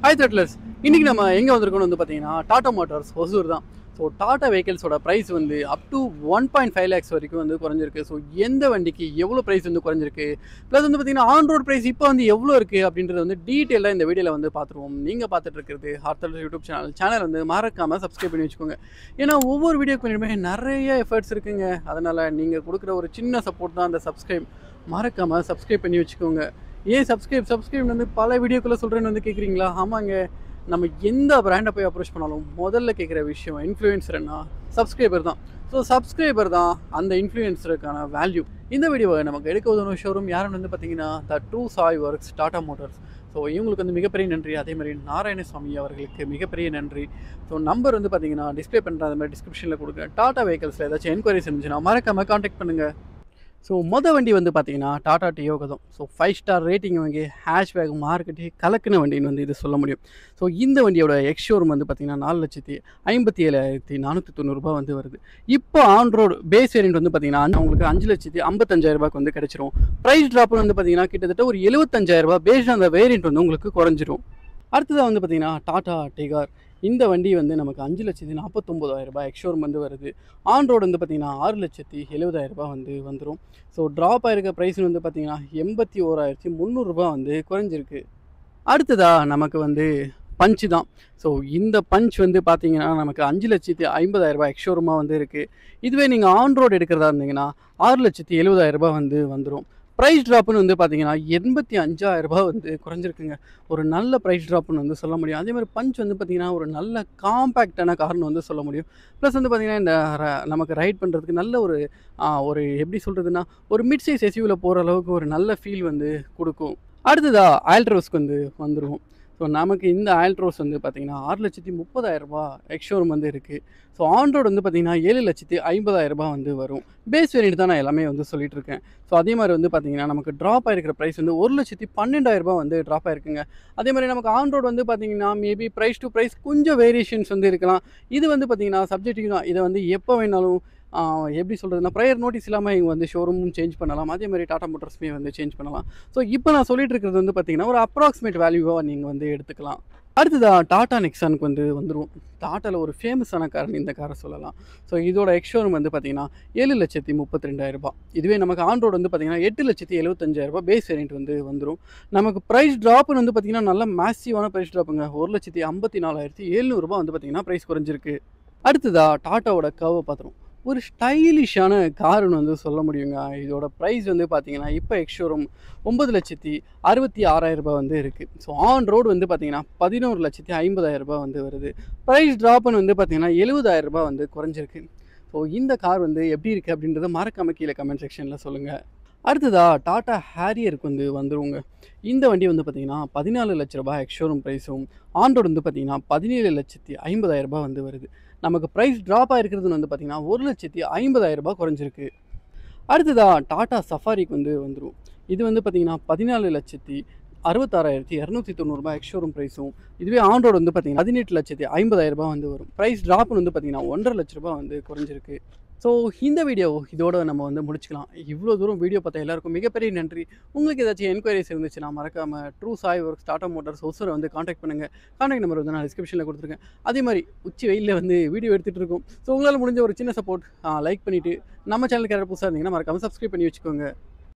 Hi த்ரெட்லர்ஸ், இன்றைக்கி நம்ம எங்கே வந்திருக்கோம்னு வந்து பார்த்தீங்கன்னா டாடா மோட்டார்ஸ் ஒசூர் தான். ஸோ டாடா வெஹிக்கிள்ஸோட ப்ரைஸ் வந்து அப் டு 1.5 lakhs வரைக்கும் வந்து குறைஞ்சிருக்கு. ஸோ எந்த வண்டிக்கு எவ்வளோ ப்ரைஸ் வந்து குறைஞ்சிருக்கு, ப்ளஸ் வந்து பார்த்தீங்கன்னா ஆன் ரோட் ப்ரைஸ் இப்போ வந்து எவ்வளோ இருக்குது அப்படின்றது வந்து டீட்டெயிலாக இந்த வீடியோவில் வந்து பார்த்துருவோம். நீங்கள் பார்த்துட்டு இருக்கிறது ஹார்த்தல் யூடியூப் சேனல் வந்து மறக்காமல் சப்ஸ்கிரைப் பண்ணி வச்சுக்கோங்க. ஏன்னா ஒவ்வொரு வீடியோக்கு பின்னாடியுமே நிறைய எஃபர்ட்ஸ் இருக்குங்க. அதனால் நீங்கள் கொடுக்குற ஒரு சின்ன சப்போர்ட் தான் அந்த சப்ஸ்கிரைப். மறக்காமல் சப்ஸ்கிரைப் பண்ணி வச்சுக்கோங்க. ஏன் சப்ஸ்கிரைப் வந்து பல வீடியோக்குள்ளே சொல்கிறேன்னு வந்து கேட்குறீங்களா? ஆமாங்க, நம்ம எந்த பிராண்டை போய் அப்ரோச் பண்ணாலும் முதல்ல கேட்குற விஷயம் இன்ஃப்ளூயன்சர்னா சப்ஸ்கிரைபர் தான். ஸோ சப்ஸ்கிரைபர் தான் அந்த இன்ஃப்ளூயன்சருக்கான வேல்யூ. இந்த வீடியோவை நமக்கு எடுக்க உதவும் ஷோரூம் யாருன்னு வந்து பார்த்தீங்கன்னா the true Sai works Tata Motors. So இவங்களுக்கு வந்து மிகப்பெரிய நன்றி. அதே மாதிரி நாராயணசாமி அவர்களுக்கு மிகப்பெரிய நன்றி. ஸோ நம்பர் வந்து பார்த்தீங்கன்னா டிஸ்பிளே பண்ணுற அது மாதிரி டிஸ்கிரிப்ஷனில் கொடுக்குறேன். டாடா வெஹிக்கிள்ஸில் ஏதாச்சும் என்கொயரிஸ் இருந்துச்சுன்னா மறக்காமல் கான்டாக்ட் பண்ணுங்கள். ஸோ வண்டி வந்து பார்த்தீங்கன்னா டாடா டியோகோ தான். ஸோ 5 ஸ்டார் ரேட்டிங் வாங்கி ஹேஷ்பேக் மார்க்கெட்டே கலக்கின வண்டின்னு வந்து இது சொல்ல முடியும். ஸோ இந்த வண்டியோட எக்ஸ்ஷோரூம் வந்து பார்த்தீங்கன்னா 4,57,490 வந்து வருது. இப்போ ஆன் ரோடு பேஸ் வேரியன்ட் வந்து பார்த்தீங்கன்னா உங்களுக்கு 5,55,000 வந்து கிடைச்சிரும். ப்ரைஸ் ட்ராப்னு வந்து பார்த்தீங்கன்னா கிட்டத்தட்ட ஒரு 75,000 பேஸ்ட் அந்த வேரியன்ட் வந்து உங்களுக்கு குறைஞ்சிரும். அடுத்ததாக வந்து பார்த்தீங்கன்னா டாடா டிகார். இந்த வண்டி வந்து நமக்கு 5,49,000 எக்ஸ்ஷோரூம் வந்து வருது. ஆன் ரோடு வந்து பார்த்திங்கன்னா 6,70,000 வந்து வந்துடும். ஸோ ட்ராப் ஆகிருக்க ப்ரைஸ்னு வந்து பார்த்திங்கன்னா 81,300 வந்து குறைஞ்சிருக்கு. அடுத்ததாக நமக்கு வந்து பஞ்சு தான். ஸோ இந்த பஞ்ச் வந்து பார்த்திங்கன்னா நமக்கு 5,50,000 எக்ஸ்ஷோரூமாக வந்து இருக்குது. இதுவே நீங்கள் ஆன் ரோடு எடுக்கிறதா இருந்தீங்கன்னா 6,70,000 வந்து வந்துடும். ப்ரைஸ் ட்ராப்னு வந்து பார்த்தீங்கன்னா 85,000 வந்து குறைஞ்சிருக்குங்க. ஒரு நல்ல ப்ரைஸ் ட்ராப்னு வந்து சொல்ல முடியும். அதே மாதிரி பஞ்ச் வந்து பார்த்திங்கன்னா ஒரு நல்ல காம்பேக்டான கார்னு வந்து சொல்ல முடியும். ப்ளஸ் வந்து பார்த்திங்கன்னா இந்த நமக்கு ரைட் பண்ணுறதுக்கு நல்ல ஒரு எப்படி சொல்கிறதுனா ஒரு மிட் சைஸ் எஸ்யூவில் போகிற அளவுக்கு ஒரு நல்ல ஃபீல் வந்து கொடுக்கும். அடுத்ததாக ஆல்ட்ரோஸ்க்கு வந்து வந்துடும். ஸோ நமக்கு இந்த ஆல்ட்ரோஸ் வந்து பார்த்திங்கன்னா 6,30,000 எக்ஸ்ஷோரூம் வந்து இருக்குது. ஸோ ஆன் ரோடு வந்து பார்த்திங்கன்னா 7,50,000 வந்து வரும். பேஸ் வேரியன்ட் தான் நான் எல்லாமே வந்து சொல்லிட்டு இருக்கேன். ஸோ அதே மாதிரி வந்து பார்த்திங்கன்னா நமக்கு ட்ராப் ஆகிருக்கிற ப்ரைஸ் வந்து 1,12,000 வந்து ட்ராப் ஆகிருக்குங்க. அதே மாதிரி நமக்கு ஆன் ரோடு வந்து பார்த்திங்கன்னா மேபி ப்ரைஸ் டு ப்ரைஸ் கொஞ்சம் வேரியேஷன்ஸ் வந்து இருக்கலாம். இது வந்து பார்த்திங்கன்னா சப்ஜெக்டிவ் தான். இதை வந்து எப்போ வேணாலும் எப்படி சொல்கிறதுனா ப்ரையர் நோட்டீஸ் இல்லாமல் இவங்க வந்து ஷோரூமும் சேஞ்ச் பண்ணலாம். அதே மாதிரி டாடா மோட்டார்ஸுமே வந்து சேஞ்ச் பண்ணலாம். ஸோ இப்போ நான் சொல்லிட்டு இருக்கிறது வந்து பார்த்திங்கன்னா ஒரு அப்ராக்சிமேட் வேல்யூவாக நீங்கள் வந்து எடுத்துக்கலாம். அடுத்ததாக டாடா நெக்ஸானுக்கு வந்து வந்துடும். டாட்டாவில் ஒரு ஃபேமஸான கார் இந்த காரை சொல்லலாம். ஸோ இதோட எக்ஸ்ஷோரூம் வந்து பார்த்திங்கன்னா 7,32,000. இதுவே நமக்கு ஆன் ரோடு வந்து பார்த்திங்கன்னா 8,75,000 பேஸ் வேரியன்ட் வந்து வந்துடும். நமக்கு ப்ரைஸ் ட்ராப்னு வந்து பார்த்திங்கன்னா நல்ல மேசிவான ப்ரைஸ் ட்ராப்புங்க. 1,54,700 வந்து பார்த்திங்கன்னா ப்ரைஸ் குறைஞ்சிருக்கு. அடுத்ததாக டாட்டாவோட கர்வை பார்த்துரும். ஒரு ஸ்டைலிஷான காருன்னு வந்து சொல்ல முடியுங்க. இதோட ப்ரைஸ் வந்து பார்த்திங்கன்னா இப்போ எக்ஸ்ஷோரூம் 9,66,000 வந்து இருக்குது. ஸோ ஆன் ரோடு வந்து பார்த்திங்கன்னா 11,50,000 வந்து வருது. ப்ரைஸ் ட்ராப்னு வந்து பார்த்திங்கன்னா 70,000 வந்து குறைஞ்சிருக்கு. ஸோ இந்த கார் வந்து எப்படி இருக்குது அப்படின்றத மறக்காமல் கீழே கமெண்ட் செக்ஷனில் சொல்லுங்கள். அடுத்ததாக டாடா ஹேரியருக்கு வந்து வந்துருங்க. இந்த வண்டி வந்து பார்த்திங்கன்னா 14 லட்ச ரூபா எக்ஸ்ஷோரூம் ப்ரைஸும் ஆன் ரோடு வந்து பார்த்திங்கன்னா 17,50,000 வந்து வருது. நமக்கு ப்ரைஸ் ட்ராப் ஆகிருக்கிறது வந்து பார்த்திங்கன்னா 1,50,000 குறைஞ்சிருக்கு. அடுத்ததாக டாடா சஃபாரிக்கு வந்து வந்துடும். இது வந்து பார்த்திங்கன்னா 14,66,290 எக்ஸ்ஷோரூம் ப்ரைஸும் இதுவே ஆன் ரோடு வந்து பார்த்திங்கன்னா 18,50,000 வந்து வரும். ப்ரைஸ் ட்ராப்னு வந்து பார்த்திங்கன்னா 1,50,000 லட்ச ரூபா வந்து குறைஞ்சிருக்கு. ஸோ இந்த வீடியோ இதோட நம்ம வந்து முடிச்சுக்கலாம். இவ்வளோ தூரம் வீடியோ பார்த்த எல்லாருக்கும் மிகப்பெரிய நன்றி. உங்களுக்கு ஏதாச்சும் என்கொயரிஸ் இருந்துச்சுன்னா மறக்காமல் true Sai works Tata motors ஒசூரை வந்து காண்டாக்ட் பண்ணுங்கள். காண்டாக்ட் நம்பர் வந்து நான் டிஸ்கிரிப்ஷனில் கொடுத்துருக்கேன். அதே மாதிரி உச்சி வெயிலில் வந்து வீடியோ எடுத்துகிட்டு இருக்கோம். ஸோ உங்களால் முடிஞ்ச ஒரு சின்ன சப்போர்ட் லைக் பண்ணிவிட்டு நம்ம சேனலுக்கு யாராவது புதுசாக இருந்தீங்கன்னா மறக்காமல் சப்ஸ்கிரைப் பண்ணி வச்சுக்கோங்க.